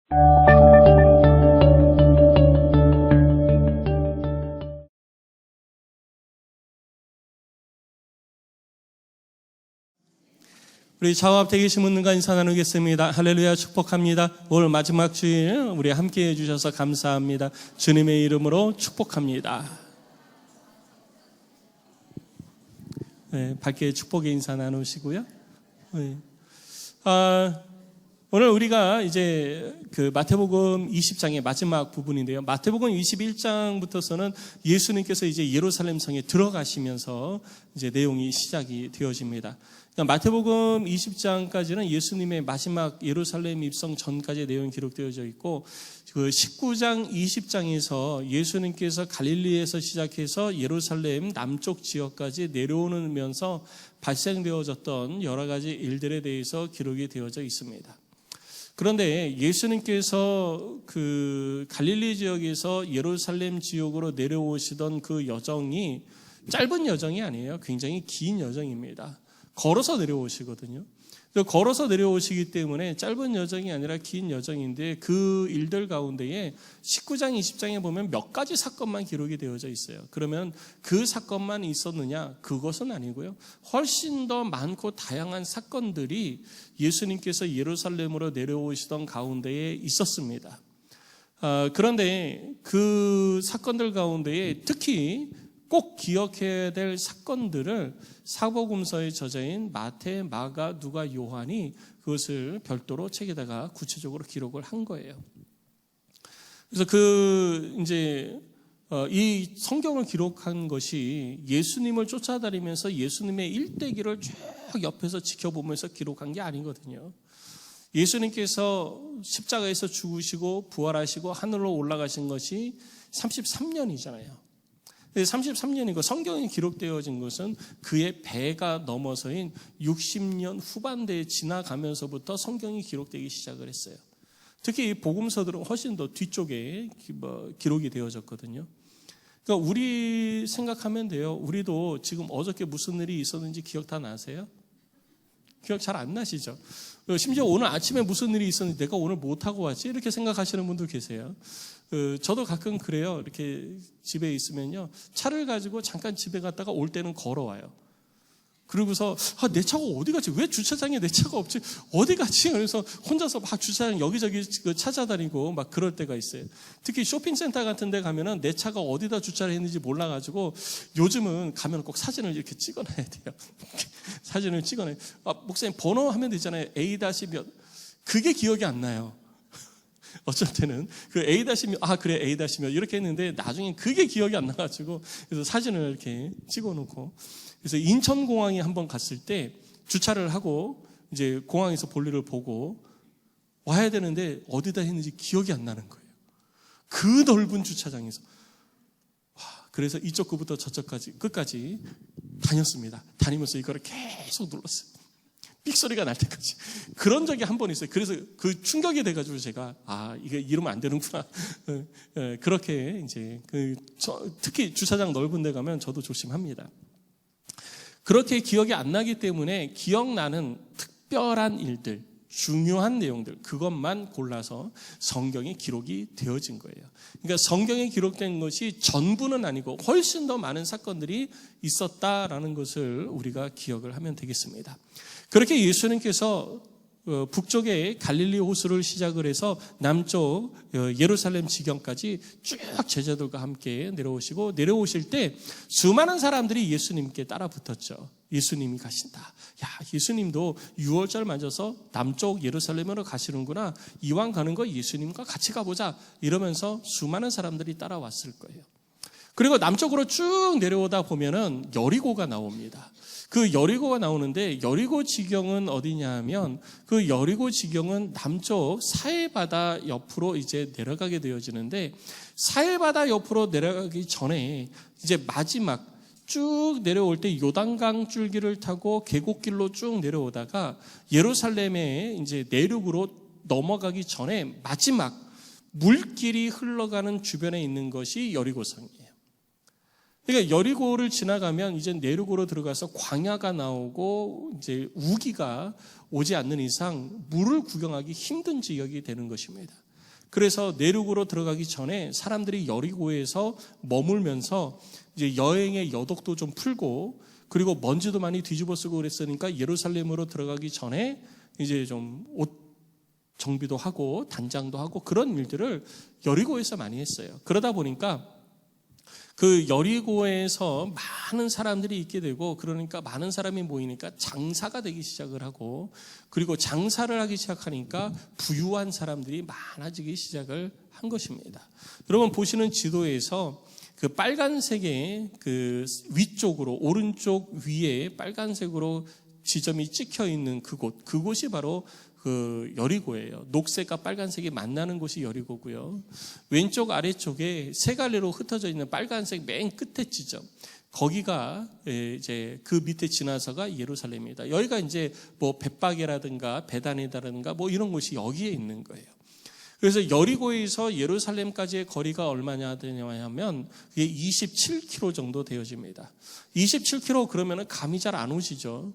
우리 좌우 앞에 계신 분들과 인사 나누겠습니다. 할렐루야, 축복합니다. 오늘 마지막 주일 우리 함께 해주셔서 감사합니다. 주님의 이름으로 축복합니다. 네, 밝게 축복의 인사 나누시고요. 네. 오늘 우리가 이제 그 마태복음 20장의 마지막 부분인데요. 마태복음 21장부터서는 예수님께서 이제 예루살렘 성에 들어가시면서 이제 내용이 시작이 되어집니다. 그러니까 마태복음 20장까지는 예수님의 마지막 예루살렘 입성 전까지의 내용이 기록되어져 있고, 그 19장, 20장에서 예수님께서 갈릴리에서 시작해서 예루살렘 남쪽 지역까지 내려오면서 발생되어졌던 여러 가지 일들에 대해서 기록이 되어져 있습니다. 그런데 예수님께서 그 갈릴리 지역에서 예루살렘 지역으로 내려오시던 그 여정이 짧은 여정이 아니에요. 굉장히 긴 여정입니다. 걸어서 내려오시거든요. 걸어서 내려오시기 때문에 짧은 여정이 아니라 긴 여정인데, 그 일들 가운데에 19장, 20장에 보면 몇 가지 사건만 기록이 되어져 있어요. 그러면 그 사건만 있었느냐? 그것은 아니고요. 훨씬 더 많고 다양한 사건들이 예수님께서 예루살렘으로 내려오시던 가운데에 있었습니다. 그런데 그 사건들 가운데에 특히 꼭 기억해야 될 사건들을 사복음서의 저자인 마태, 마가, 누가, 요한이 그것을 별도로 책에다가 구체적으로 기록을 한 거예요. 그래서 이 성경을 기록한 것이 예수님을 쫓아다니면서 예수님의 일대기를 쭉 옆에서 지켜보면서 기록한 게 아니거든요. 예수님께서 십자가에서 죽으시고 부활하시고 하늘로 올라가신 것이 33년이잖아요. 33년이고 성경에 기록되어진 것은 그의 배가 넘어서인 60년 후반대에 지나가면서부터 성경이 기록되기 시작을 했어요. 특히 이 복음서들은 훨씬 더 뒤쪽에 기록이 되어졌거든요. 그러니까 우리 생각하면 돼요. 우리도 지금 어저께 무슨 일이 있었는지 기억 다 나세요? 기억 잘 안 나시죠? 심지어 오늘 아침에 무슨 일이 있었는지 내가 오늘 못하고 왔지? 이렇게 생각하시는 분도 계세요. 저도 가끔 그래요. 이렇게 집에 있으면요, 차를 가지고 잠깐 집에 갔다가 올 때는 걸어와요. 그러고서 내 차가 어디 갔지? 왜 주차장에 내 차가 없지? 어디 갔지? 그래서 혼자서 막 주차장 여기저기 찾아다니고 막 그럴 때가 있어요. 특히 쇼핑센터 같은 데 가면은 내 차가 어디다 주차를 했는지 몰라가지고 요즘은 가면 꼭 사진을 이렇게 찍어놔야 돼요. 사진을 찍어놔요. 목사님 번호 하면 되잖아요. A-몇. 그게 기억이 안 나요. 어쩔 때는 그 A-몇, 그래 A-몇 이렇게 했는데 나중에 그게 기억이 안 나가지고 그래서 사진을 이렇게 찍어놓고, 그래서 인천공항에 한번 갔을 때 주차를 하고 이제 공항에서 볼일을 보고 와야 되는데 어디다 했는지 기억이 안 나는 거예요. 그 넓은 주차장에서. 그래서 이쪽 끝부터 저쪽까지 끝까지 다녔습니다. 다니면서 이거를 계속 눌렀어요. 삑소리가 날 때까지. 그런 적이 한 번 있어요. 그래서 그 충격이 돼가지고 제가 이게 이러면 안 되는구나. 그렇게 이제 특히 주차장 넓은 데 가면 저도 조심합니다. 그렇게 기억이 안 나기 때문에 기억나는 특별한 일들, 중요한 내용들, 그것만 골라서 성경에 기록이 되어진 거예요. 그러니까 성경에 기록된 것이 전부는 아니고 훨씬 더 많은 사건들이 있었다라는 것을 우리가 기억을 하면 되겠습니다. 그렇게 예수님께서 북쪽의 갈릴리 호수를 시작을 해서 남쪽 예루살렘 지경까지 쭉 제자들과 함께 내려오시고, 내려오실 때 수많은 사람들이 예수님께 따라 붙었죠. 예수님이 가신다. 예수님도 6월절 맞아서 남쪽 예루살렘으로 가시는구나. 이왕 가는 거 예수님과 같이 가보자. 이러면서 수많은 사람들이 따라왔을 거예요. 그리고 남쪽으로 쭉 내려오다 보면은 여리고가 나옵니다. 그 여리고가 나오는데, 여리고 지경은 어디냐 하면 그 여리고 지경은 남쪽 사해바다 옆으로 이제 내려가게 되어지는데, 사해바다 옆으로 내려가기 전에 이제 마지막 쭉 내려올 때 요단강 줄기를 타고 계곡길로 쭉 내려오다가 예루살렘에 이제 내륙으로 넘어가기 전에 마지막 물길이 흘러가는 주변에 있는 것이 여리고성이에요. 그러니까 여리고를 지나가면 이제 내륙으로 들어가서 광야가 나오고 이제 우기가 오지 않는 이상 물을 구경하기 힘든 지역이 되는 것입니다. 그래서 내륙으로 들어가기 전에 사람들이 여리고에서 머물면서 이제 여행의 여독도 좀 풀고 그리고 먼지도 많이 뒤집어 쓰고 그랬으니까 예루살렘으로 들어가기 전에 이제 좀 옷 정비도 하고 단장도 하고 그런 일들을 여리고에서 많이 했어요. 그러다 보니까 그 여리고에서 많은 사람들이 있게 되고 그러니까 많은 사람이 모이니까 장사가 되기 시작을 하고 그리고 장사를 하기 시작하니까 부유한 사람들이 많아지기 시작을 한 것입니다. 여러분 보시는 지도에서 그 빨간색의 그 위쪽으로 오른쪽 위에 빨간색으로 지점이 찍혀 있는 그곳이 바로 그 여리고예요. 녹색과 빨간색이 만나는 곳이 여리고고요. 왼쪽 아래쪽에 세 갈래로 흩어져 있는 빨간색 맨 끝에 지점, 거기가 이제 그 밑에 지나서가 예루살렘입니다. 여기가 이제 뭐 벳바게라든가 베단이라든가 뭐 이런 곳이 여기에 있는 거예요. 그래서 여리고에서 예루살렘까지의 거리가 얼마나 되냐면 그게 27km 정도 되어집니다. 27km 그러면은 감이 잘 안 오시죠.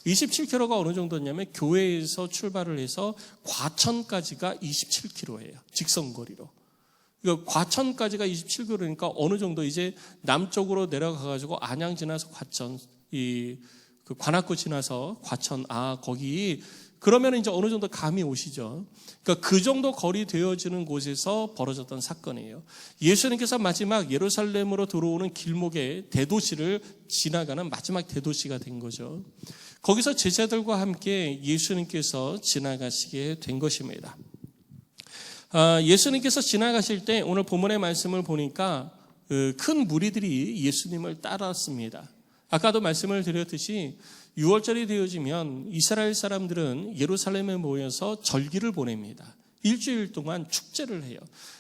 27km가 어느 정도냐면 교회에서 출발을 해서 과천까지가 27km예요. 직선거리로. 그러니까 과천까지가 27km니까 어느 정도 이제 남쪽으로 내려가가지고 안양 지나서 과천, 그 관악구 지나서 과천, 거기 그러면 이제 어느 정도 감이 오시죠. 그러니까 그 정도 거리 되어지는 곳에서 벌어졌던 사건이에요. 예수님께서 마지막 예루살렘으로 들어오는 길목에 대도시를 지나가는 마지막 대도시가 된 거죠. 거기서 제자들과 함께 예수님께서 지나가시게 된 것입니다. 예수님께서 지나가실 때 오늘 본문의 말씀을 보니까 큰 무리들이 예수님을 따랐습니다. 아까도 말씀을 드렸듯이 6월절이 되어지면 이스라엘 사람들은 예루살렘에 모여서 절기를 보냅니다. 일주일 동안 축제를 해요.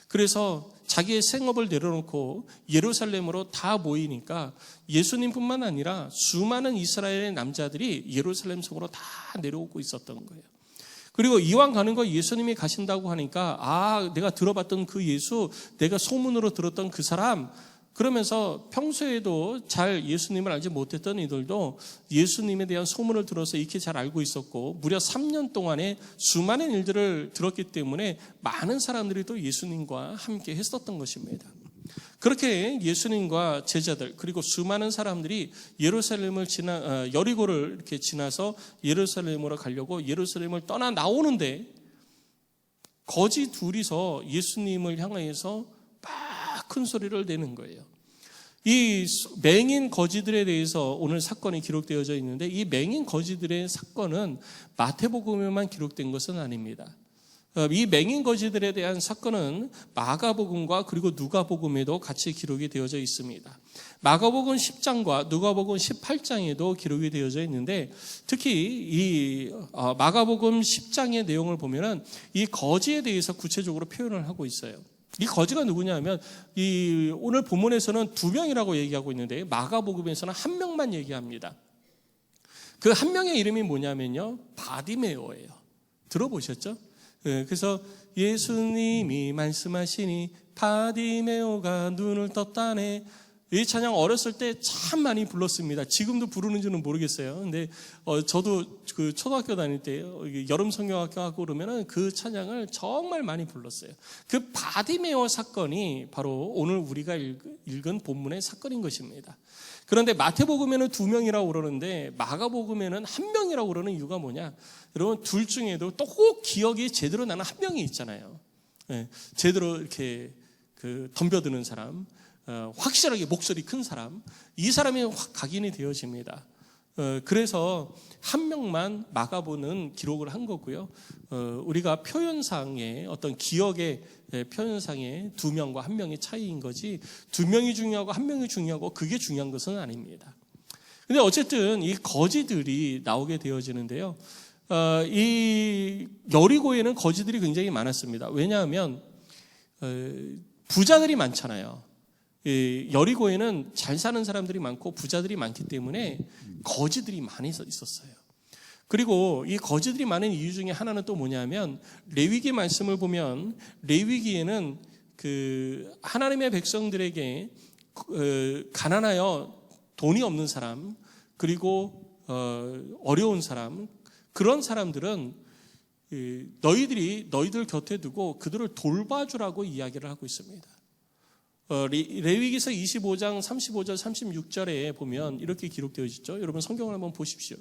그래서 자기의 생업을 내려놓고 예루살렘으로 다 모이니까 예수님뿐만 아니라 수많은 이스라엘의 남자들이 예루살렘 속으로 다 내려오고 있었던 거예요. 그리고 이왕 가는 거 예수님이 가신다고 하니까 내가 들어봤던 그 예수, 내가 소문으로 들었던 그 사람, 그러면서 평소에도 잘 예수님을 알지 못했던 이들도 예수님에 대한 소문을 들어서 익히 잘 알고 있었고 무려 3년 동안에 수많은 일들을 들었기 때문에 많은 사람들이 또 예수님과 함께 했었던 것입니다. 그렇게 예수님과 제자들 그리고 수많은 사람들이 예루살렘을 여리고를 이렇게 지나서 예루살렘으로 가려고 예루살렘을 떠나 나오는데 거지 둘이서 예수님을 향해서 큰 소리를 내는 거예요. 이 맹인 거지들에 대해서 오늘 사건이 기록되어져 있는데 이 맹인 거지들의 사건은 마태복음에만 기록된 것은 아닙니다. 이 맹인 거지들에 대한 사건은 마가복음과 그리고 누가복음에도 같이 기록이 되어져 있습니다. 마가복음 10장과 누가복음 18장에도 기록이 되어져 있는데 특히 이 마가복음 10장의 내용을 보면은 이 거지에 대해서 구체적으로 표현을 하고 있어요. 이 거지가 누구냐면 오늘 본문에서는 2명이라고 얘기하고 있는데 마가복음에서는 1명만 얘기합니다. 그 1명의 이름이 뭐냐면요, 바디메오예요. 들어보셨죠? 그래서 예수님이 말씀하시니 바디메오가 눈을 떴다네. 이 찬양 어렸을 때 참 많이 불렀습니다. 지금도 부르는지는 모르겠어요. 근데 저도 그 초등학교 다닐 때 여름 성경학교 하고 그러면은 그 찬양을 정말 많이 불렀어요. 그 바디메오 사건이 바로 오늘 우리가 읽은 본문의 사건인 것입니다. 그런데 마태복음에는 2명이라고 그러는데 마가복음에는 1명이라고 그러는 이유가 뭐냐? 여러분 둘 중에도 또 꼭 기억이 제대로 나는 1명이 있잖아요. 제대로 이렇게 덤벼드는 사람. 확실하게 목소리 큰 사람, 이 사람이 확 각인이 되어집니다. 그래서 1명만 마가복음은 기록을 한 거고요. 우리가 표현상의 어떤 기억의 표현상의 2명과 1명의 차이인 거지 2명이 중요하고 1명이 중요하고 그게 중요한 것은 아닙니다. 근데 어쨌든 이 거지들이 나오게 되어지는데요. 이 여리고에는 거지들이 굉장히 많았습니다. 왜냐하면 부자들이 많잖아요. 여리고에는 잘 사는 사람들이 많고 부자들이 많기 때문에 거지들이 많이 있었어요. 그리고 이 거지들이 많은 이유 중에 하나는 또 뭐냐면 레위기 말씀을 보면 레위기에는 그 하나님의 백성들에게 가난하여 돈이 없는 사람 그리고 어려운 사람 그런 사람들은 너희들 곁에 두고 그들을 돌봐주라고 이야기를 하고 있습니다. 레위기서 25장 35절 36절에 보면 이렇게 기록되어 있죠. 여러분 성경을 한번 보십시오.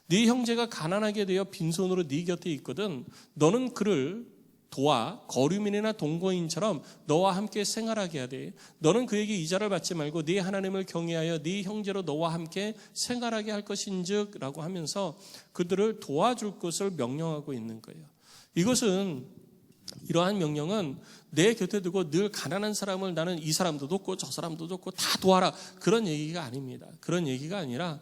네 형제가 가난하게 되어 빈손으로 네 곁에 있거든 너는 그를 도와 거류민이나 동거인처럼 너와 함께 생활하게 하되 너는 그에게 이자를 받지 말고 네 하나님을 경외하여 네 형제로 너와 함께 생활하게 할 것인즉 라고 하면서 그들을 도와줄 것을 명령하고 있는 거예요. 이러한 명령은 내 곁에 두고 늘 가난한 사람을 나는 이 사람도 돕고 저 사람도 돕고 다 도와라 그런 얘기가 아닙니다. 그런 얘기가 아니라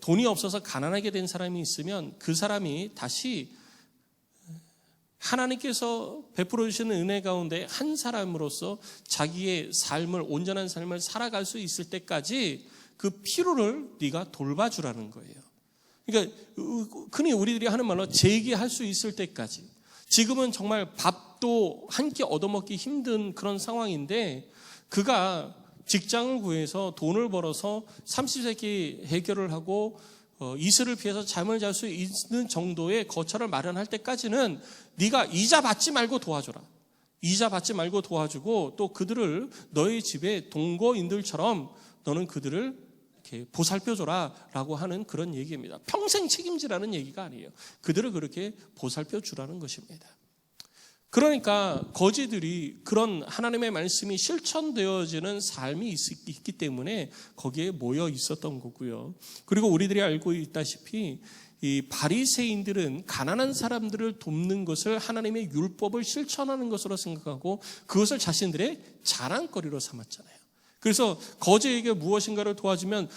돈이 없어서 가난하게 된 사람이 있으면 그 사람이 다시 하나님께서 베풀어 주시는 은혜 가운데 한 사람으로서 자기의 삶을 온전한 삶을 살아갈 수 있을 때까지 그 필요를 네가 돌봐주라는 거예요. 그러니까 흔히 우리들이 하는 말로 재기할 수 있을 때까지. 지금은 정말 밥도 한 끼 얻어먹기 힘든 그런 상황인데 그가 직장을 구해서 돈을 벌어서 30세기 해결을 하고 이슬을 피해서 잠을 잘 수 있는 정도의 거처를 마련할 때까지는 네가 이자 받지 말고 도와줘라. 이자 받지 말고 도와주고 또 그들을 너희 집의 동거인들처럼 너는 그들을 이렇게 보살펴줘라 라고 하는 그런 얘기입니다. 평생 책임지라는 얘기가 아니에요. 그들을 그렇게 보살펴주라는 것입니다. 그러니까 거지들이 그런 하나님의 말씀이 실천되어지는 삶이 있기 때문에 거기에 모여 있었던 거고요. 그리고 우리들이 알고 있다시피 이 바리새인들은 가난한 사람들을 돕는 것을 하나님의 율법을 실천하는 것으로 생각하고 그것을 자신들의 자랑거리로 삼았잖아요. 그래서 거지에게 무엇인가를 도와주면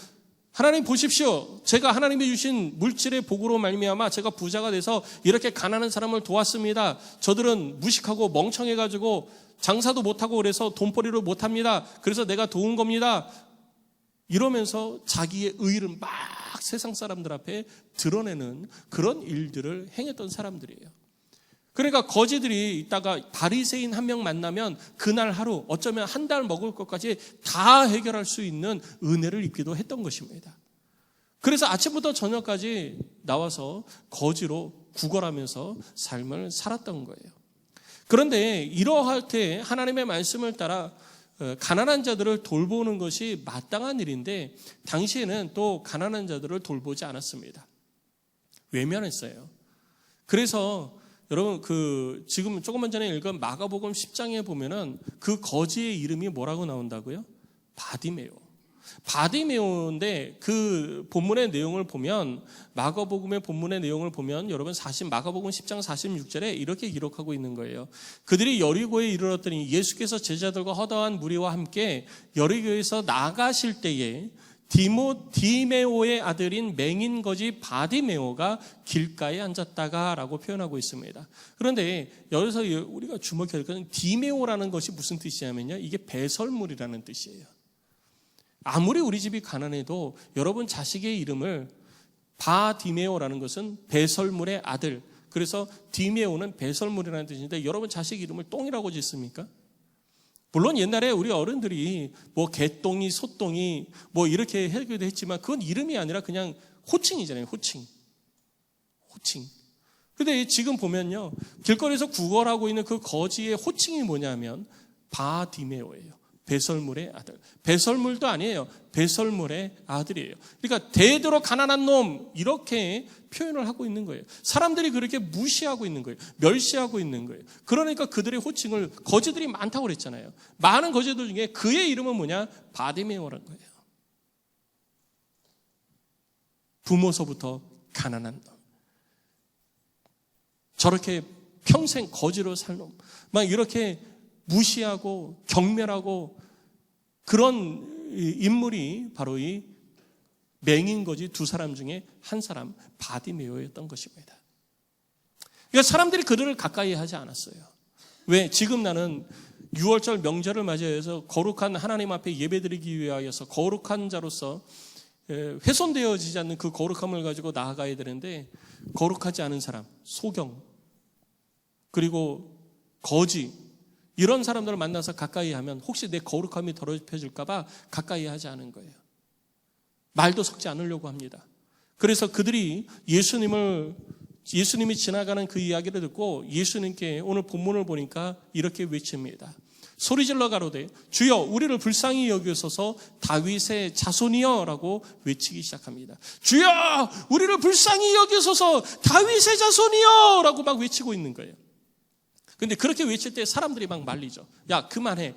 하나님 보십시오. 제가 하나님이 주신 물질의 복으로 말미암아 제가 부자가 돼서 이렇게 가난한 사람을 도왔습니다. 저들은 무식하고 멍청해가지고 장사도 못하고 그래서 돈벌이를 못합니다. 그래서 내가 도운 겁니다. 이러면서 자기의 의의를 막 세상 사람들 앞에 드러내는 그런 일들을 행했던 사람들이에요. 그러니까 거지들이 있다가 바리새인 한 명 만나면 그날 하루 어쩌면 한 달 먹을 것까지 다 해결할 수 있는 은혜를 입기도 했던 것입니다. 그래서 아침부터 저녁까지 나와서 거지로 구걸하면서 삶을 살았던 거예요. 그런데 이러할 때 하나님의 말씀을 따라 가난한 자들을 돌보는 것이 마땅한 일인데 당시에는 또 가난한 자들을 돌보지 않았습니다. 외면했어요. 그래서 여러분 지금 조금만 전에 읽은 마가복음 10장에 보면은 그 거지의 이름이 뭐라고 나온다고요? 바디메오인데 그 본문의 내용을 보면 마가복음의 본문의 내용을 보면 여러분 마가복음 10장 46절에 이렇게 기록하고 있는 거예요. 그들이 여리고에 이르렀더니 예수께서 제자들과 허다한 무리와 함께 여리고에서 나가실 때에 디메오의 아들인 맹인 거지 바디메오가 길가에 앉았다가 라고 표현하고 있습니다. 그런데 여기서 우리가 주목해야 될 것은 디메오라는 것이 무슨 뜻이냐면요, 이게 배설물이라는 뜻이에요. 아무리 우리 집이 가난해도 여러분 자식의 이름을 바디메오라는 것은 배설물의 아들, 그래서 디메오는 배설물이라는 뜻인데 여러분 자식 이름을 똥이라고 짓습니까? 물론 옛날에 우리 어른들이 뭐 개똥이, 소똥이 뭐 이렇게 하기도 했지만 그건 이름이 아니라 그냥 호칭이잖아요. 호칭. 근데 지금 보면요, 길거리에서 구걸하고 있는 그 거지의 호칭이 뭐냐면 바디메오예요. 배설물의 아들. 배설물도 아니에요. 배설물의 아들이에요. 그러니까 대대로 가난한 놈 이렇게 표현을 하고 있는 거예요. 사람들이 그렇게 무시하고 있는 거예요. 멸시하고 있는 거예요. 그러니까 그들의 호칭을 거지들이 많다고 그랬잖아요. 많은 거지들 중에 그의 이름은 뭐냐? 바디메오라는 거예요. 부모서부터 가난한 놈. 저렇게 평생 거지로 살 놈. 막 이렇게 무시하고 경멸하고 그런 인물이 바로 이 맹인거지 두 사람 중에 한 사람 바디메오였던 것입니다. 그러니까 사람들이 그들을 가까이 하지 않았어요. 왜? 지금 나는 6월절 명절을 맞이해서 거룩한 하나님 앞에 예배드리기 위하여서 거룩한 자로서 훼손되어지지 않는 그 거룩함을 가지고 나아가야 되는데 거룩하지 않은 사람, 소경, 그리고 거지 이런 사람들을 만나서 가까이 하면 혹시 내 거룩함이 더럽혀질까 봐 가까이 하지 않은 거예요. 말도 섞지 않으려고 합니다. 그래서 그들이 예수님을 예수님이 지나가는 그 이야기를 듣고 예수님께 오늘 본문을 보니까 이렇게 외칩니다. 소리질러 가로되 주여 우리를 불쌍히 여기소서 다윗의 자손이여 라고 외치기 시작합니다. 주여 우리를 불쌍히 여기소서 다윗의 자손이여 라고 막 외치고 있는 거예요. 근데 그렇게 외칠 때 사람들이 막 말리죠. 야 그만해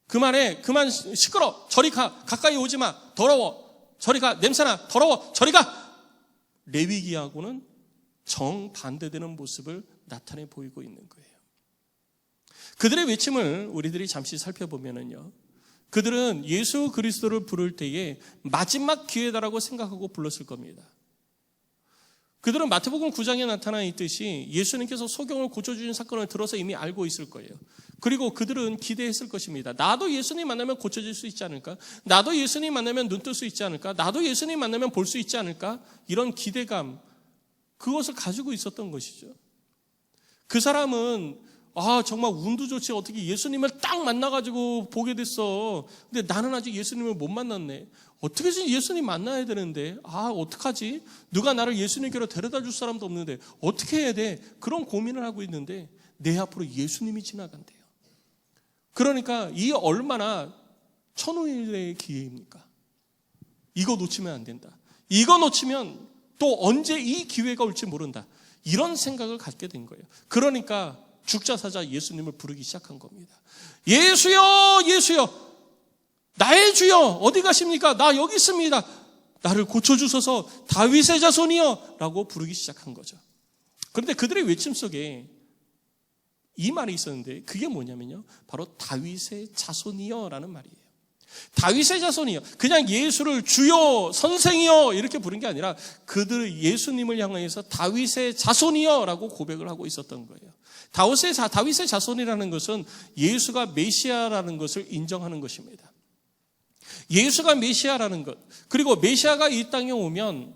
그만 시끄러 저리 가 가까이 오지 마 더러워 저리 가 냄새나 더러워 저리 가. 레위기하고는 정반대되는 모습을 나타내 보이고 있는 거예요. 그들의 외침을 우리들이 잠시 살펴보면요, 그들은 예수 그리스도를 부를 때에 마지막 기회다라고 생각하고 불렀을 겁니다. 그들은 마태복음 9장에 나타나 있듯이 예수님께서 소경을 고쳐주신 사건을 들어서 이미 알고 있을 거예요. 그리고 그들은 기대했을 것입니다. 나도 예수님 만나면 고쳐질 수 있지 않을까? 나도 예수님 만나면 눈 뜰 수 있지 않을까? 나도 예수님 만나면 볼 수 있지 않을까? 이런 기대감, 그것을 가지고 있었던 것이죠. 그 사람은 정말 운도 좋지 어떻게 예수님을 딱 만나가지고 보게 됐어. 근데 나는 아직 예수님을 못 만났네. 어떻게든 예수님 만나야 되는데 어떡하지? 누가 나를 예수님께로 데려다 줄 사람도 없는데 어떻게 해야 돼? 그런 고민을 하고 있는데 내 앞으로 예수님이 지나간대요. 그러니까 이 얼마나 천우일의 기회입니까? 이거 놓치면 안 된다. 이거 놓치면 또 언제 이 기회가 올지 모른다. 이런 생각을 갖게 된 거예요. 그러니까 죽자사자 예수님을 부르기 시작한 겁니다. 예수여 예수여 나의 주여 어디 가십니까? 나 여기 있습니다. 나를 고쳐주소서 다윗의 자손이여 라고 부르기 시작한 거죠. 그런데 그들의 외침 속에 이 말이 있었는데 그게 뭐냐면요, 바로 다윗의 자손이여 라는 말이에요. 다윗의 자손이여, 그냥 예수를 주여 선생이여 이렇게 부른 게 아니라 그들 예수님을 향해서 다윗의 자손이여 라고 고백을 하고 있었던 거예요. 다윗의 자손이라는 것은 예수가 메시아라는 것을 인정하는 것입니다. 예수가 메시아라는 것, 그리고 메시아가 이 땅에 오면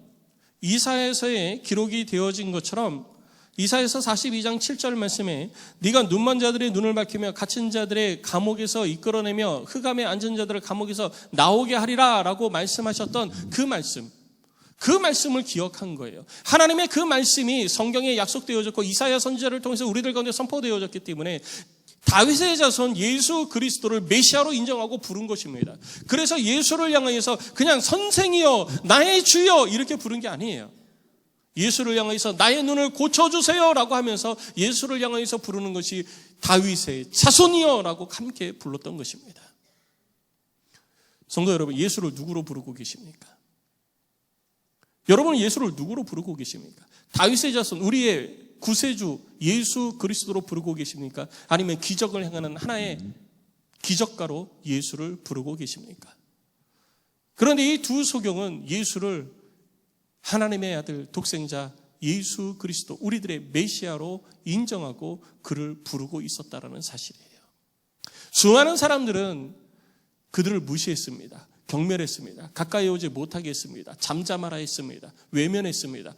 이사야서에 기록이 되어진 것처럼 이사야서 42장 7절 말씀에 네가 눈먼 자들의 눈을 밝히며 갇힌 자들의 감옥에서 이끌어내며 흑암에 앉은 자들을 감옥에서 나오게 하리라 라고 말씀하셨던 그 말씀을 기억한 거예요. 하나님의 그 말씀이 성경에 약속되어졌고 이사야 선지자를 통해서 우리들 가운데 선포되어졌기 때문에 다윗의 자손 예수 그리스도를 메시아로 인정하고 부른 것입니다. 그래서 예수를 향해서 그냥 선생이여 나의 주여 이렇게 부른 게 아니에요. 예수를 향해서 나의 눈을 고쳐주세요 라고 하면서 예수를 향해서 부르는 것이 다윗의 자손이여 라고 함께 불렀던 것입니다. 성도 여러분, 예수를 누구로 부르고 계십니까? 여러분은 예수를 누구로 부르고 계십니까? 다윗의 자손, 우리의 구세주 예수 그리스도로 부르고 계십니까? 아니면 기적을 행하는 하나의 기적가로 예수를 부르고 계십니까? 그런데 이 두 소경은 예수를 하나님의 아들 독생자 예수 그리스도 우리들의 메시아로 인정하고 그를 부르고 있었다라는 사실이에요. 수많은 사람들은 그들을 무시했습니다. 경멸했습니다. 가까이 오지 못하게 했습니다. 잠잠하라 했습니다. 외면했습니다.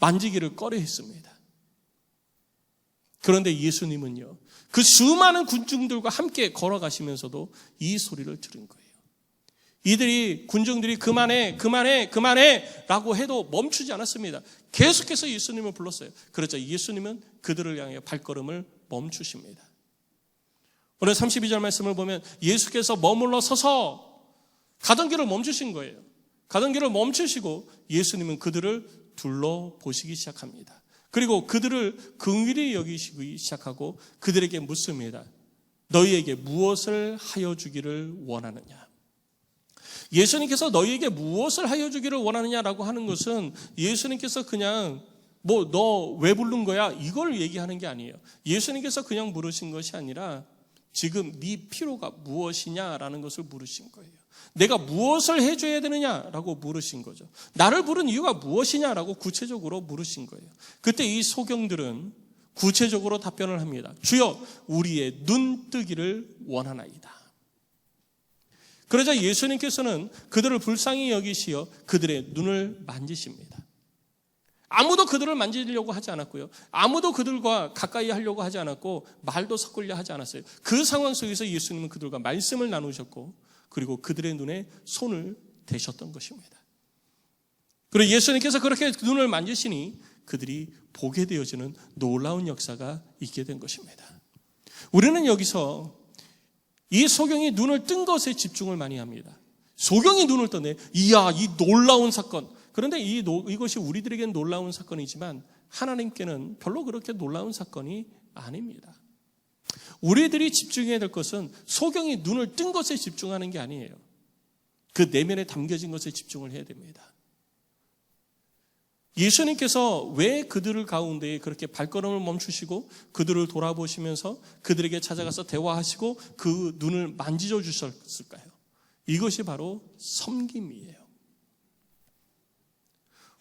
만지기를 꺼려했습니다. 그런데 예수님은요, 그 수많은 군중들과 함께 걸어가시면서도 이 소리를 들은 거예요. 군중들이 그만해 라고 해도 멈추지 않았습니다. 계속해서 예수님을 불렀어요. 그렇죠. 예수님은 그들을 향해 발걸음을 멈추십니다. 오늘 32절 말씀을 보면 예수께서 머물러 서서 가던 길을 멈추신 거예요. 가던 길을 멈추시고 예수님은 그들을 둘러보시기 시작합니다. 그리고 그들을 긍휼히 여기시기 시작하고 그들에게 묻습니다. 너희에게 무엇을 하여 주기를 원하느냐? 예수님께서 너희에게 무엇을 하여 주기를 원하느냐라고 하는 것은 예수님께서 그냥 너 왜 부른 거야? 이걸 얘기하는 게 아니에요. 예수님께서 그냥 물으신 것이 아니라 지금 네 필요가 무엇이냐라는 것을 물으신 거예요. 내가 무엇을 해줘야 되느냐라고 물으신 거죠. 나를 부른 이유가 무엇이냐라고 구체적으로 물으신 거예요. 그때 이 소경들은 구체적으로 답변을 합니다. 주여 우리의 눈 뜨기를 원하나이다. 그러자 예수님께서는 그들을 불쌍히 여기시어 그들의 눈을 만지십니다. 아무도 그들을 만지려고 하지 않았고요. 아무도 그들과 가까이 하려고 하지 않았고 말도 섞으려 하지 않았어요. 그 상황 속에서 예수님은 그들과 말씀을 나누셨고 그리고 그들의 눈에 손을 대셨던 것입니다. 그리고 예수님께서 그렇게 눈을 만지시니 그들이 보게 되어지는 놀라운 역사가 있게 된 것입니다. 우리는 여기서 이 소경이 눈을 뜬 것에 집중을 많이 합니다. 소경이 눈을 떴네. 이야, 이 놀라운 사건. 그런데 이것이 우리들에게는 놀라운 사건이지만 하나님께는 별로 그렇게 놀라운 사건이 아닙니다. 우리들이 집중해야 될 것은 소경이 눈을 뜬 것에 집중하는 게 아니에요. 그 내면에 담겨진 것에 집중을 해야 됩니다. 예수님께서 왜 그들을 가운데에 그렇게 발걸음을 멈추시고 그들을 돌아보시면서 그들에게 찾아가서 대화하시고 그 눈을 만지져 주셨을까요? 이것이 바로 섬김이에요.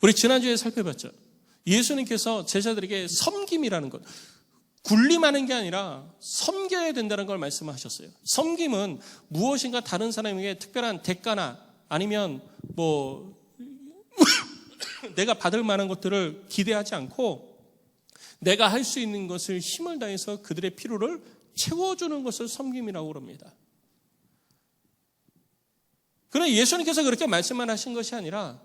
우리 지난주에 살펴봤죠. 예수님께서 제자들에게 섬김이라는 것, 군림하는 게 아니라 섬겨야 된다는 걸 말씀하셨어요. 섬김은 무엇인가 다른 사람에게 특별한 대가나 아니면 내가 받을 만한 것들을 기대하지 않고 내가 할 수 있는 것을 힘을 다해서 그들의 필요를 채워주는 것을 섬김이라고 합니다. 그러나 예수님께서 그렇게 말씀만 하신 것이 아니라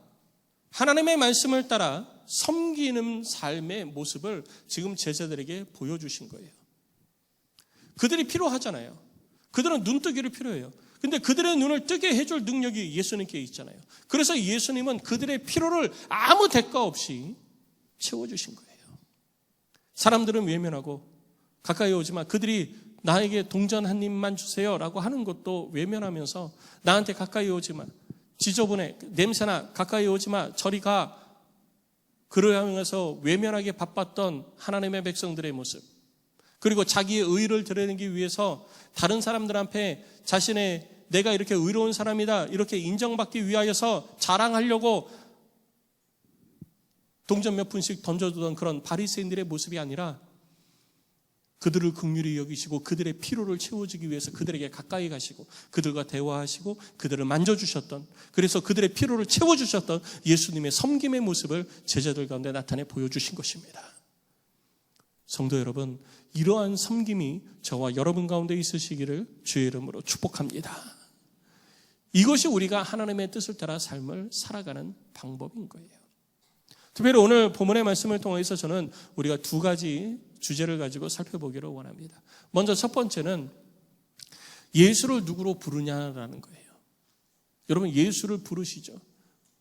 하나님의 말씀을 따라 섬기는 삶의 모습을 지금 제자들에게 보여주신 거예요. 그들이 필요하잖아요. 그들은 눈뜨기를 필요해요. 근데 그들의 눈을 뜨게 해줄 능력이 예수님께 있잖아요. 그래서 예수님은 그들의 필요를 아무 대가 없이 채워주신 거예요. 사람들은 외면하고 가까이 오지만 그들이 나에게 동전 한 입만 주세요 라고 하는 것도 외면하면서 나한테 가까이 오지마, 지저분해, 냄새나, 가까이 오지마, 저리 가, 그러면서 외면하게 바빴던 하나님의 백성들의 모습, 그리고 자기의 의를 드러내기 위해서 다른 사람들 앞에 자신의 내가 이렇게 의로운 사람이다 이렇게 인정받기 위하여서 자랑하려고 동전 몇 푼씩 던져두던 그런 바리새인들의 모습이 아니라 그들을 긍휼히 여기시고 그들의 필요를 채워주기 위해서 그들에게 가까이 가시고 그들과 대화하시고 그들을 만져주셨던, 그래서 그들의 필요를 채워주셨던 예수님의 섬김의 모습을 제자들 가운데 나타내 보여주신 것입니다. 성도 여러분, 이러한 섬김이 저와 여러분 가운데 있으시기를 주의 이름으로 축복합니다. 이것이 우리가 하나님의 뜻을 따라 삶을 살아가는 방법인 거예요. 특별히 오늘 본문의 말씀을 통해서 저는 우리가 두 가지 주제를 가지고 살펴보기를 원합니다. 먼저 첫 번째는 예수를 누구로 부르냐라는 거예요. 여러분, 예수를 부르시죠.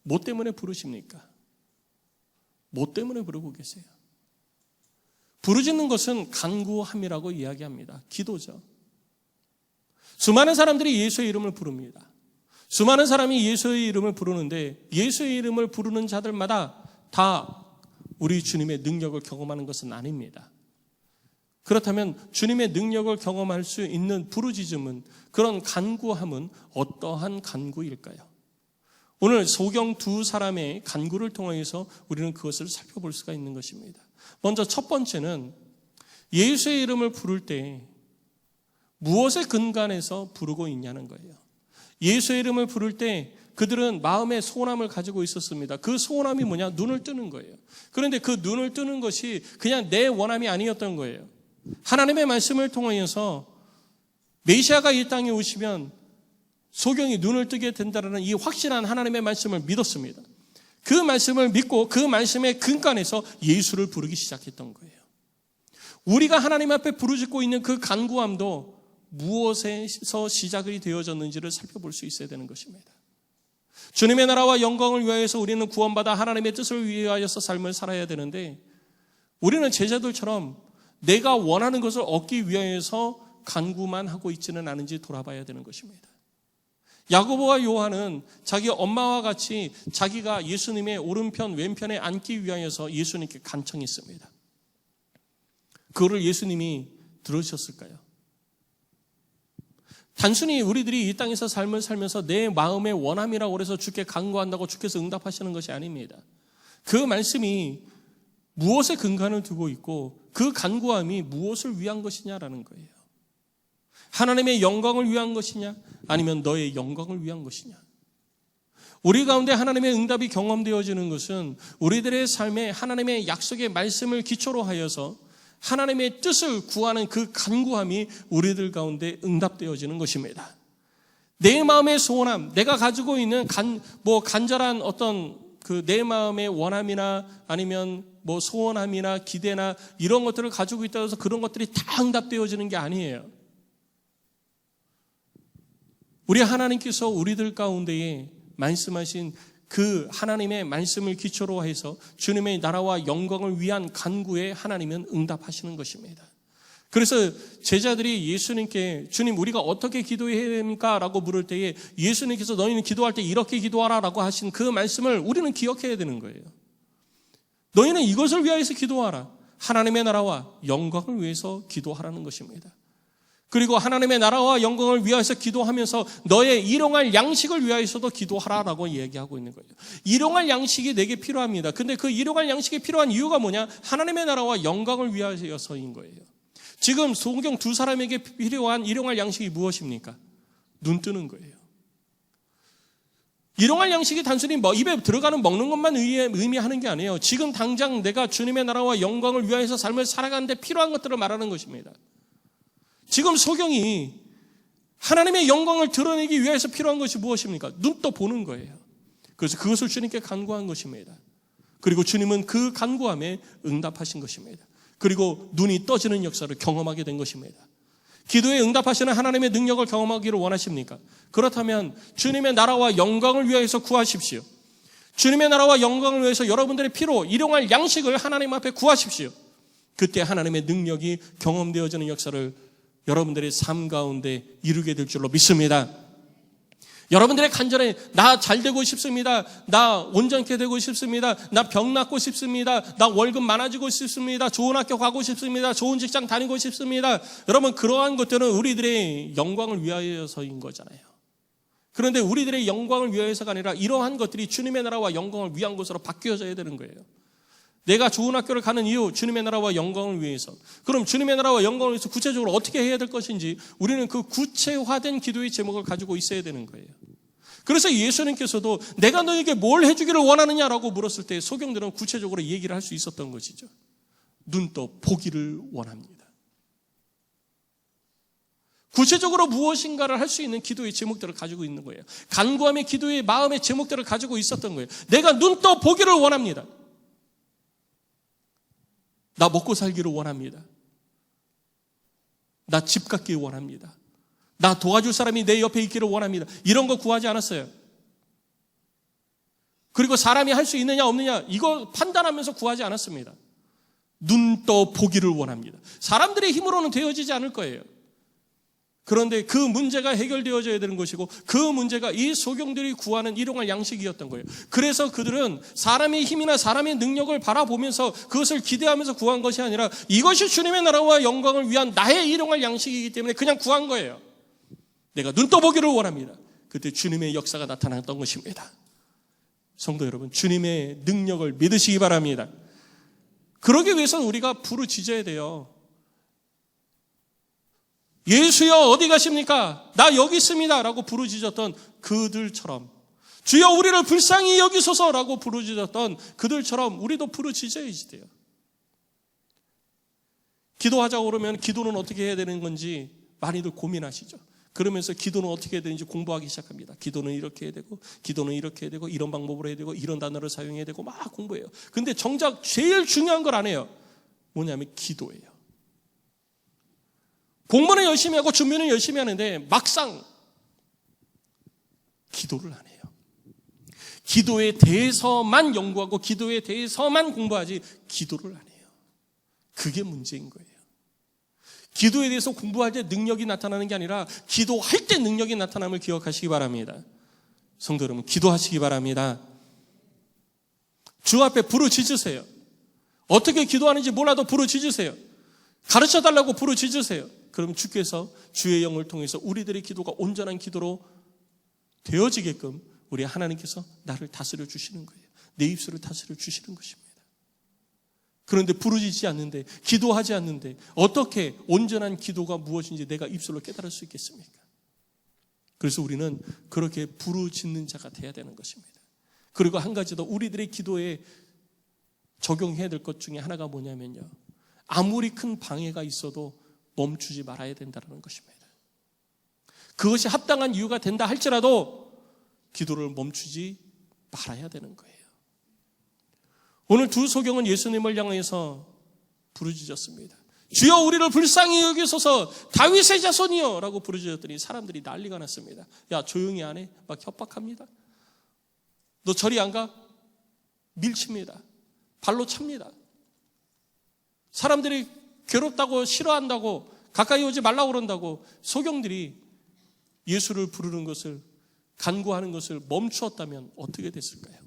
뭐 때문에 부르십니까? 뭐 때문에 부르고 계세요? 부르짖는 것은 간구함이라고 이야기합니다. 기도죠. 수많은 사람들이 예수의 이름을 부릅니다. 수많은 사람이 예수의 이름을 부르는데 예수의 이름을 부르는 자들마다 다 우리 주님의 능력을 경험하는 것은 아닙니다. 그렇다면 주님의 능력을 경험할 수 있는 부르짖음은, 그런 간구함은 어떠한 간구일까요? 오늘 소경 두 사람의 간구를 통해서 우리는 그것을 살펴볼 수가 있는 것입니다. 먼저 첫 번째는 예수의 이름을 부를 때 무엇에 근간해서 부르고 있냐는 거예요. 예수의 이름을 부를 때 그들은 마음의 소원함을 가지고 있었습니다. 그 소원함이 뭐냐? 눈을 뜨는 거예요. 그런데 그 눈을 뜨는 것이 그냥 내 원함이 아니었던 거예요. 하나님의 말씀을 통하여서 메시아가 이 땅에 오시면 소경이 눈을 뜨게 된다는 이 확실한 하나님의 말씀을 믿었습니다. 그 말씀을 믿고 그 말씀의 근간에서 예수를 부르기 시작했던 거예요. 우리가 하나님 앞에 부르짖고 있는 그 간구함도 무엇에서 시작이 되어졌는지를 살펴볼 수 있어야 되는 것입니다. 주님의 나라와 영광을 위하여서 우리는 구원받아 하나님의 뜻을 위하여서 삶을 살아야 되는데 우리는 제자들처럼 내가 원하는 것을 얻기 위하여서 간구만 하고 있지는 않은지 돌아봐야 되는 것입니다. 야고보와 요한은 자기 엄마와 같이 자기가 예수님의 오른편 왼편에 앉기 위하여서 예수님께 간청했습니다. 그거를 예수님이 들으셨을까요? 단순히 우리들이 이 땅에서 삶을 살면서 내 마음의 원함이라고 해서 주께 간구한다고 주께서 응답하시는 것이 아닙니다. 그 말씀이 무엇에 근간을 두고 있고 그 간구함이 무엇을 위한 것이냐라는 거예요. 하나님의 영광을 위한 것이냐 아니면 너의 영광을 위한 것이냐. 우리 가운데 하나님의 응답이 경험되어지는 것은 우리들의 삶에 하나님의 약속의 말씀을 기초로 하여서 하나님의 뜻을 구하는 그 간구함이 우리들 가운데 응답되어지는 것입니다. 내 마음의 소원함, 내가 가지고 있는 간절한 어떤 그 내 마음의 원함이나 아니면 뭐 소원함이나 기대나 이런 것들을 가지고 있다고 해서 그런 것들이 다 응답되어지는 게 아니에요. 우리 하나님께서 우리들 가운데에 말씀하신 그 하나님의 말씀을 기초로 해서 주님의 나라와 영광을 위한 간구에 하나님은 응답하시는 것입니다. 그래서 제자들이 예수님께 주님 우리가 어떻게 기도해야 됩니까? 라고 물을 때에 예수님께서 너희는 기도할 때 이렇게 기도하라 라고 하신 그 말씀을 우리는 기억해야 되는 거예요. 너희는 이것을 위하여서 기도하라. 하나님의 나라와 영광을 위해서 기도하라는 것입니다. 그리고 하나님의 나라와 영광을 위하여서 기도하면서 너의 일용할 양식을 위하여서도 기도하라라고 얘기하고 있는 거예요. 일용할 양식이 내게 필요합니다. 근데 그 일용할 양식이 필요한 이유가 뭐냐? 하나님의 나라와 영광을 위하여서인 거예요. 지금 성경 두 사람에게 필요한 일용할 양식이 무엇입니까? 눈 뜨는 거예요. 일용할 양식이 단순히 입에 들어가는 먹는 것만 의미하는 게 아니에요. 지금 당장 내가 주님의 나라와 영광을 위하여서 삶을 살아가는데 필요한 것들을 말하는 것입니다. 지금 소경이 하나님의 영광을 드러내기 위해서 필요한 것이 무엇입니까? 눈 떠 보는 거예요. 그래서 그것을 주님께 간구한 것입니다. 그리고 주님은 그 간구함에 응답하신 것입니다. 그리고 눈이 떠지는 역사를 경험하게 된 것입니다. 기도에 응답하시는 하나님의 능력을 경험하기를 원하십니까? 그렇다면 주님의 나라와 영광을 위해서 구하십시오. 주님의 나라와 영광을 위해서 여러분들의 피로 일용할 양식을 하나님 앞에 구하십시오. 그때 하나님의 능력이 경험되어지는 역사를 여러분들의 삶 가운데 이루게 될 줄로 믿습니다. 여러분들의 간절에 나 잘 되고 싶습니다. 나 온전케 되고 싶습니다. 나 병 낫고 싶습니다. 나 월급 많아지고 싶습니다. 좋은 학교 가고 싶습니다. 좋은 직장 다니고 싶습니다. 여러분 그러한 것들은 우리들의 영광을 위하여서인 거잖아요. 그런데 우리들의 영광을 위하여서가 아니라 이러한 것들이 주님의 나라와 영광을 위한 것으로 바뀌어져야 되는 거예요. 내가 좋은 학교를 가는 이유 주님의 나라와 영광을 위해서. 그럼 주님의 나라와 영광을 위해서 구체적으로 어떻게 해야 될 것인지 우리는 그 구체화된 기도의 제목을 가지고 있어야 되는 거예요. 그래서 예수님께서도 내가 너에게 뭘 해주기를 원하느냐라고 물었을 때 소경들은 구체적으로 얘기를 할 수 있었던 것이죠. 눈 떠 보기를 원합니다. 구체적으로 무엇인가를 할 수 있는 기도의 제목들을 가지고 있는 거예요. 간구함의 기도의 마음의 제목들을 가지고 있었던 거예요. 내가 눈 떠 보기를 원합니다. 나 먹고 살기를 원합니다. 나 집 갖기를 원합니다. 나 도와줄 사람이 내 옆에 있기를 원합니다. 이런 거 구하지 않았어요. 그리고 사람이 할 수 있느냐 없느냐 이거 판단하면서 구하지 않았습니다. 눈 떠 보기를 원합니다. 사람들의 힘으로는 되어지지 않을 거예요. 그런데 그 문제가 해결되어져야 되는 것이고 그 문제가 이 소경들이 구하는 일용할 양식이었던 거예요. 그래서 그들은 사람의 힘이나 사람의 능력을 바라보면서 그것을 기대하면서 구한 것이 아니라 이것이 주님의 나라와 영광을 위한 나의 일용할 양식이기 때문에 그냥 구한 거예요. 내가 눈 떠보기를 원합니다. 그때 주님의 역사가 나타났던 것입니다. 성도 여러분, 주님의 능력을 믿으시기 바랍니다. 그러기 위해서는 우리가 부르짖어야 돼요. 예수여 어디 가십니까? 나 여기 있습니다 라고 부르짖었던 그들처럼, 주여 우리를 불쌍히 여기소서 라고 부르짖었던 그들처럼 우리도 부르짖어야지 돼요. 기도하자고 그러면 기도는 어떻게 해야 되는 건지 많이들 고민하시죠. 그러면서 기도는 어떻게 해야 되는지 공부하기 시작합니다. 기도는 이렇게 해야 되고, 기도는 이렇게 해야 되고, 이런 방법으로 해야 되고, 이런 단어를 사용해야 되고 막 공부해요. 근데 정작 제일 중요한 걸 안 해요. 뭐냐면 기도예요. 공부는 열심히 하고 준비는 열심히 하는데 막상 기도를 안 해요. 기도에 대해서만 연구하고 기도에 대해서만 공부하지 기도를 안 해요. 그게 문제인 거예요. 기도에 대해서 공부할 때 능력이 나타나는 게 아니라 기도할 때 능력이 나타남을 기억하시기 바랍니다. 성도 여러분, 기도하시기 바랍니다. 주 앞에 부르짖으세요. 어떻게 기도하는지 몰라도 부르짖으세요. 가르쳐달라고 부르짖으세요. 그럼 주께서 주의 영을 통해서 우리들의 기도가 온전한 기도로 되어지게끔 우리 하나님께서 나를 다스려 주시는 거예요. 내 입술을 다스려 주시는 것입니다. 그런데 부르짖지 않는데, 기도하지 않는데 어떻게 온전한 기도가 무엇인지 내가 입술로 깨달을 수 있겠습니까? 그래서 우리는 그렇게 부르짖는 자가 돼야 되는 것입니다. 그리고 한 가지 더 우리들의 기도에 적용해야 될 것 중에 하나가 뭐냐면요, 아무리 큰 방해가 있어도 멈추지 말아야 된다는 것입니다. 그것이 합당한 이유가 된다 할지라도 기도를 멈추지 말아야 되는 거예요. 오늘 두 소경은 예수님을 향해서 부르짖었습니다. 주여 우리를 불쌍히 여기소서 다윗의 자손이여 라고 부르짖었더니 사람들이 난리가 났습니다. 야 조용히 안 해? 막 협박합니다. 너 저리 안 가? 밀칩니다. 발로 찹니다. 사람들이 괴롭다고 싫어한다고 가까이 오지 말라고 그런다고 소경들이 예수를 부르는 것을 간구하는 것을 멈추었다면 어떻게 됐을까요?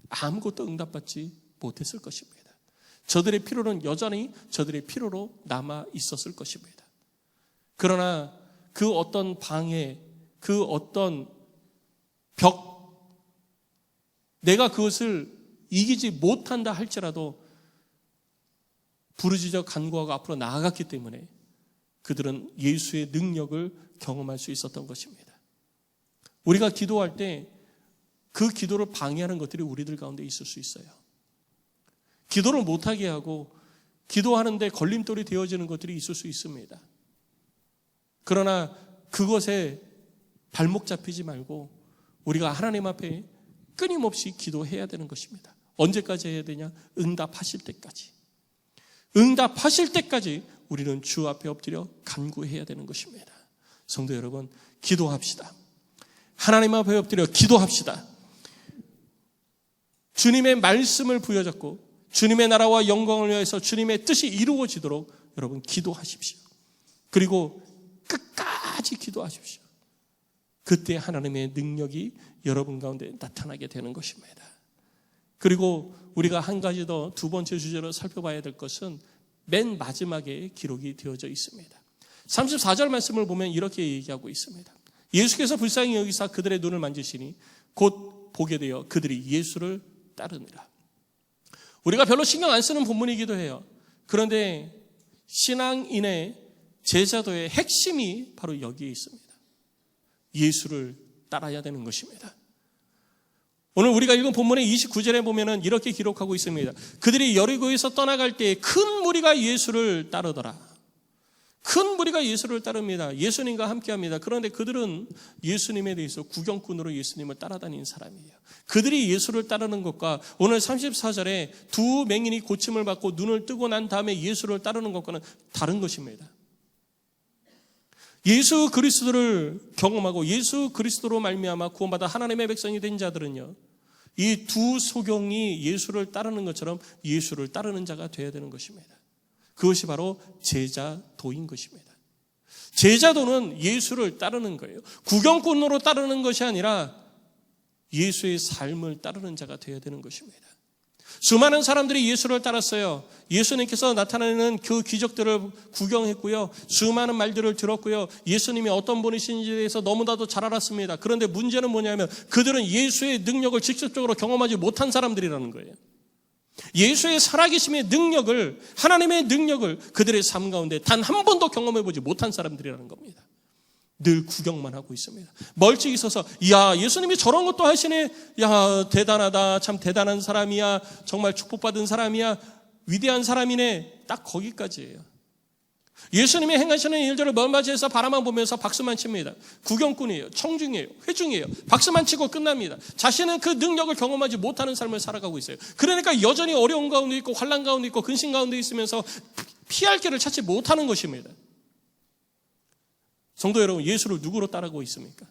아무것도 응답받지 못했을 것입니다. 저들의 필요는 여전히 저들의 필요로 남아 있었을 것입니다. 그러나 그 어떤 방해, 그 어떤 벽, 내가 그것을 이기지 못한다 할지라도 부르짖어 간구하고 앞으로 나아갔기 때문에 그들은 예수의 능력을 경험할 수 있었던 것입니다. 우리가 기도할 때 그 기도를 방해하는 것들이 우리들 가운데 있을 수 있어요. 기도를 못하게 하고 기도하는데 걸림돌이 되어지는 것들이 있을 수 있습니다. 그러나 그것에 발목 잡히지 말고 우리가 하나님 앞에 끊임없이 기도해야 되는 것입니다. 언제까지 해야 되냐? 응답하실 때까지. 응답하실 때까지 우리는 주 앞에 엎드려 간구해야 되는 것입니다. 성도 여러분, 기도합시다. 하나님 앞에 엎드려 기도합시다. 주님의 말씀을 부여잡고 주님의 나라와 영광을 위해서 주님의 뜻이 이루어지도록 여러분 기도하십시오. 그리고 끝까지 기도하십시오. 그때 하나님의 능력이 여러분 가운데 나타나게 되는 것입니다. 그리고 우리가 한 가지 더 두 번째 주제로 살펴봐야 될 것은 맨 마지막에 기록이 되어져 있습니다. 34절 말씀을 보면 이렇게 얘기하고 있습니다. 예수께서 불쌍히 여기사 그들의 눈을 만지시니 곧 보게 되어 그들이 예수를 따르니라. 우리가 별로 신경 안 쓰는 본문이기도 해요. 그런데 신앙인의 제자도의 핵심이 바로 여기에 있습니다. 예수를 따라야 되는 것입니다. 오늘 우리가 읽은 본문의 29절에 보면은 이렇게 기록하고 있습니다. 그들이 여리고에서 떠나갈 때 큰 무리가 예수를 따르더라. 큰 무리가 예수를 따릅니다. 예수님과 함께합니다. 그런데 그들은 예수님에 대해서 구경꾼으로 예수님을 따라다니는 사람이에요. 그들이 예수를 따르는 것과 오늘 34절에 두 맹인이 고침을 받고 눈을 뜨고 난 다음에 예수를 따르는 것과는 다른 것입니다. 예수 그리스도를 경험하고 예수 그리스도로 말미암아 구원받아 하나님의 백성이 된 자들은요, 이 두 소경이 예수를 따르는 것처럼 예수를 따르는 자가 되어야 되는 것입니다. 그것이 바로 제자도인 것입니다. 제자도는 예수를 따르는 거예요. 구경꾼으로 따르는 것이 아니라 예수의 삶을 따르는 자가 되어야 되는 것입니다. 수많은 사람들이 예수를 따랐어요. 예수님께서 나타내는 그 기적들을 구경했고요. 수많은 말들을 들었고요. 예수님이 어떤 분이신지에 대해서 너무나도 잘 알았습니다. 그런데 문제는 뭐냐면 그들은 예수의 능력을 직접적으로 경험하지 못한 사람들이라는 거예요. 예수의 살아계심의 능력을, 하나님의 능력을 그들의 삶 가운데 단 한 번도 경험해보지 못한 사람들이라는 겁니다. 늘 구경만 하고 있습니다. 멀찍이 서서 야 예수님이 저런 것도 하시네. 야 대단하다. 참 대단한 사람이야. 정말 축복받은 사람이야. 위대한 사람이네. 딱 거기까지예요. 예수님이 행하시는 일들을 먼바지에서 바라만 보면서 박수만 칩니다. 구경꾼이에요. 청중이에요. 회중이에요. 박수만 치고 끝납니다. 자신은 그 능력을 경험하지 못하는 삶을 살아가고 있어요. 그러니까 여전히 어려운 가운데 있고 환난 가운데 있고 근심 가운데 있으면서 피할 길을 찾지 못하는 것입니다. 성도 여러분, 예수를 누구로 따라가고 있습니까?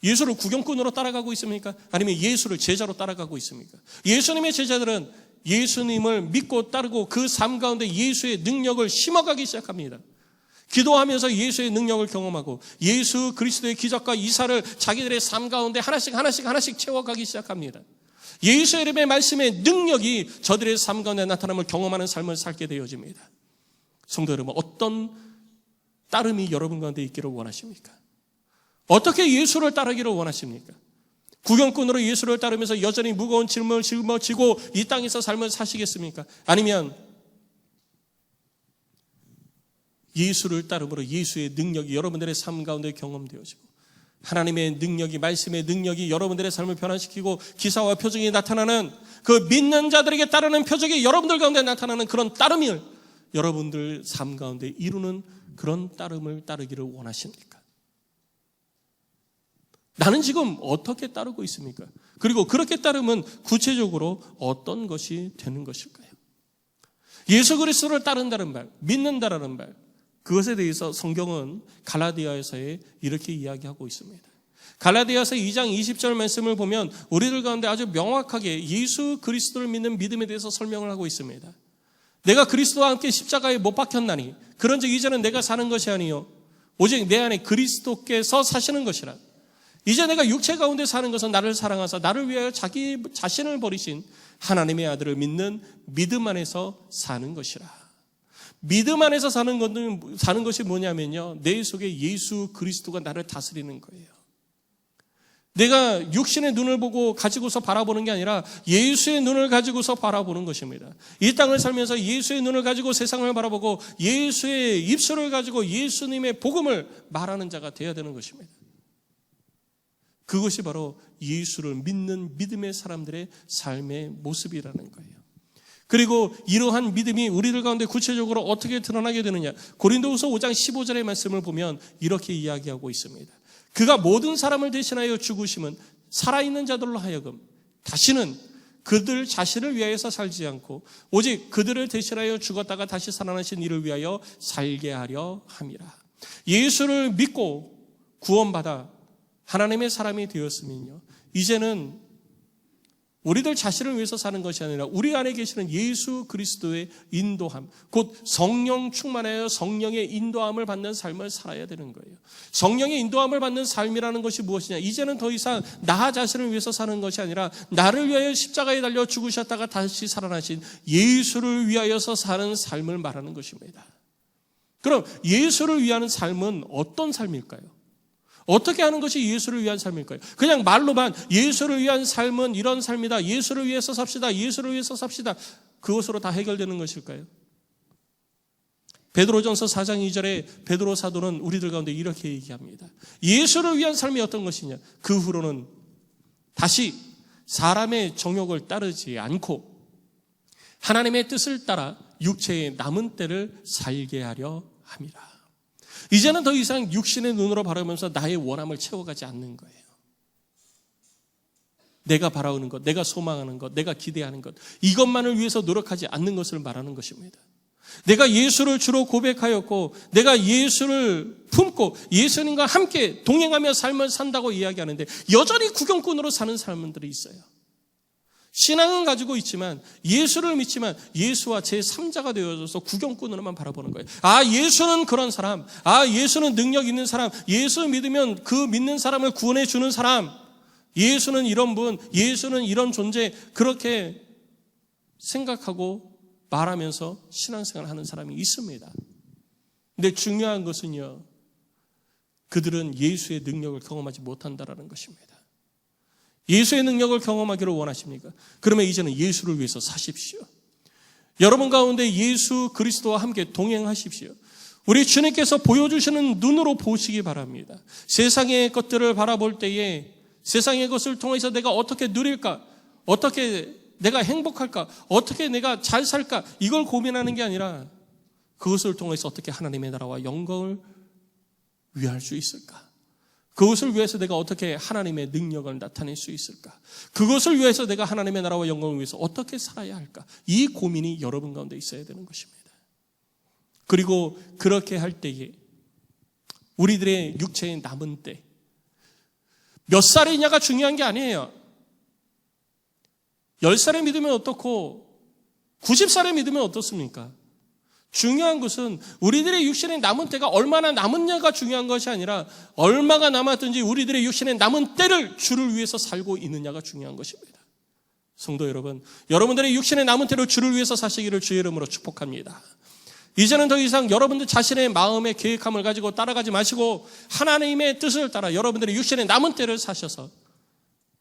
예수를 구경꾼으로 따라가고 있습니까? 아니면 예수를 제자로 따라가고 있습니까? 예수님의 제자들은 예수님을 믿고 따르고 그 삶 가운데 예수의 능력을 심어가기 시작합니다. 기도하면서 예수의 능력을 경험하고 예수 그리스도의 기적과 이사를 자기들의 삶 가운데 하나씩 채워가기 시작합니다. 예수의 이름의 말씀의 능력이 저들의 삶 가운데 나타남을 경험하는 삶을 살게 되어집니다. 성도 여러분, 어떤 따름이 여러분 가운데 있기를 원하십니까? 어떻게 예수를 따르기를 원하십니까? 구경꾼으로 예수를 따르면서 여전히 무거운 짐을 짊어지고 이 땅에서 삶을 사시겠습니까? 아니면 예수를 따름으로 예수의 능력이 여러분들의 삶 가운데 경험되어지고 하나님의 능력이, 말씀의 능력이 여러분들의 삶을 변화시키고 기사와 표적이 나타나는 그 믿는 자들에게 따르는 표적이 여러분들 가운데 나타나는 그런 따름을 여러분들 삶 가운데 이루는 그런 따름을 따르기를 원하십니까? 나는 지금 어떻게 따르고 있습니까? 그리고 그렇게 따르면 구체적으로 어떤 것이 되는 것일까요? 예수 그리스도를 따른다는 말, 믿는다라는 말, 그것에 대해서 성경은 갈라디아서에 이렇게 이야기하고 있습니다. 갈라디아서 2장 20절 말씀을 보면 우리들 가운데 아주 명확하게 예수 그리스도를 믿는 믿음에 대해서 설명을 하고 있습니다. 내가 그리스도와 함께 십자가에 못 박혔나니 그런즉 이제는 내가 사는 것이 아니요 오직 내 안에 그리스도께서 사시는 것이라. 이제 내가 육체 가운데 사는 것은 나를 사랑하사 나를 위하여 자기 자신을 버리신 하나님의 아들을 믿는 믿음 안에서 사는 것이라. 믿음 안에서 사는 것이 뭐냐면요, 내 속에 예수 그리스도가 나를 다스리는 거예요. 내가 육신의 눈을 보고 가지고서 바라보는 게 아니라 예수의 눈을 가지고서 바라보는 것입니다. 이 땅을 살면서 예수의 눈을 가지고 세상을 바라보고 예수의 입술을 가지고 예수님의 복음을 말하는 자가 되어야 되는 것입니다. 그것이 바로 예수를 믿는 믿음의 사람들의 삶의 모습이라는 거예요. 그리고 이러한 믿음이 우리들 가운데 구체적으로 어떻게 드러나게 되느냐, 고린도후서 5장 15절의 말씀을 보면 이렇게 이야기하고 있습니다. 그가 모든 사람을 대신하여 죽으심은 살아있는 자들로 하여금 다시는 그들 자신을 위하여서 살지 않고 오직 그들을 대신하여 죽었다가 다시 살아나신 이를 위하여 살게 하려 함이라. 예수를 믿고 구원받아 하나님의 사람이 되었으면요, 이제는 우리들 자신을 위해서 사는 것이 아니라 우리 안에 계시는 예수 그리스도의 인도함, 곧 성령 충만하여 성령의 인도함을 받는 삶을 살아야 되는 거예요. 성령의 인도함을 받는 삶이라는 것이 무엇이냐, 이제는 더 이상 나 자신을 위해서 사는 것이 아니라 나를 위하여 십자가에 달려 죽으셨다가 다시 살아나신 예수를 위하여서 사는 삶을 말하는 것입니다. 그럼 예수를 위하는 삶은 어떤 삶일까요? 어떻게 하는 것이 예수를 위한 삶일까요? 그냥 말로만 예수를 위한 삶은 이런 삶이다, 예수를 위해서 삽시다, 예수를 위해서 삽시다, 그것으로 다 해결되는 것일까요? 베드로전서 4장 2절에 베드로 사도는 우리들 가운데 이렇게 얘기합니다. 예수를 위한 삶이 어떤 것이냐, 그 후로는 다시 사람의 정욕을 따르지 않고 하나님의 뜻을 따라 육체의 남은 때를 살게 하려 함이라. 이제는 더 이상 육신의 눈으로 바라보면서 나의 원함을 채워가지 않는 거예요. 내가 바라오는 것, 내가 소망하는 것, 내가 기대하는 것, 이것만을 위해서 노력하지 않는 것을 말하는 것입니다. 내가 예수를 주로 고백하였고 내가 예수를 품고 예수님과 함께 동행하며 삶을 산다고 이야기하는데 여전히 구경꾼으로 사는 사람들이 있어요. 신앙은 가지고 있지만 예수를 믿지만 예수와 제3자가 되어져서 구경꾼으로만 바라보는 거예요. 아, 예수는 그런 사람, 아, 예수는 능력 있는 사람, 예수 믿으면 그 믿는 사람을 구원해 주는 사람, 예수는 이런 분, 예수는 이런 존재, 그렇게 생각하고 말하면서 신앙생활을 하는 사람이 있습니다. 근데 중요한 것은요, 그들은 예수의 능력을 경험하지 못한다라는 것입니다. 예수의 능력을 경험하기를 원하십니까? 그러면 이제는 예수를 위해서 사십시오. 여러분 가운데 예수 그리스도와 함께 동행하십시오. 우리 주님께서 보여주시는 눈으로 보시기 바랍니다. 세상의 것들을 바라볼 때에 세상의 것을 통해서 내가 어떻게 누릴까? 어떻게 내가 행복할까? 어떻게 내가 잘 살까? 이걸 고민하는 게 아니라 그것을 통해서 어떻게 하나님의 나라와 영광을 위할 수 있을까? 그것을 위해서 내가 어떻게 하나님의 능력을 나타낼 수 있을까? 그것을 위해서 내가 하나님의 나라와 영광을 위해서 어떻게 살아야 할까? 이 고민이 여러분 가운데 있어야 되는 것입니다. 그리고 그렇게 할 때에 우리들의 육체의 남은 때, 몇 살이냐가 중요한 게 아니에요. 10살에 믿으면 어떻고 90살에 믿으면 어떻습니까? 중요한 것은 우리들의 육신의 남은 때가 얼마나 남았냐가 중요한 것이 아니라 얼마가 남았든지 우리들의 육신의 남은 때를 주를 위해서 살고 있느냐가 중요한 것입니다. 성도 여러분, 여러분들의 육신의 남은 때를 주를 위해서 사시기를 주의 이름으로 축복합니다. 이제는 더 이상 여러분들 자신의 마음의 계획함을 가지고 따라가지 마시고 하나님의 뜻을 따라 여러분들의 육신의 남은 때를 사셔서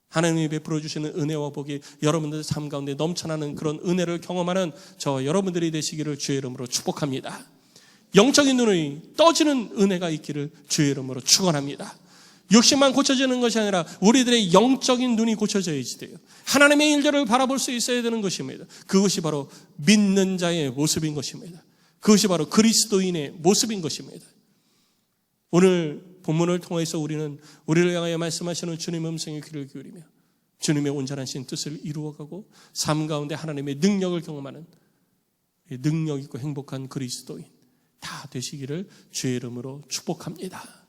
하나님이 베풀어 주시는 은혜와 복이 여러분들의 삶 가운데 넘쳐나는 그런 은혜를 경험하는 저와 여러분들이 되시기를 주의 이름으로 축복합니다. 영적인 눈이 떠지는 은혜가 있기를 주의 이름으로 축원합니다. 육신만 고쳐지는 것이 아니라 우리들의 영적인 눈이 고쳐져야지 돼요. 하나님의 일들을 바라볼 수 있어야 되는 것입니다. 그것이 바로 믿는 자의 모습인 것입니다. 그것이 바로 그리스도인의 모습인 것입니다. 오늘 본문을 통해서 우리를 향하여 말씀하시는 주님의 음성에 귀를 기울이며 주님의 온전하신 뜻을 이루어가고 삶 가운데 하나님의 능력을 경험하는 능력 있고 행복한 그리스도인 다 되시기를 주의 이름으로 축복합니다.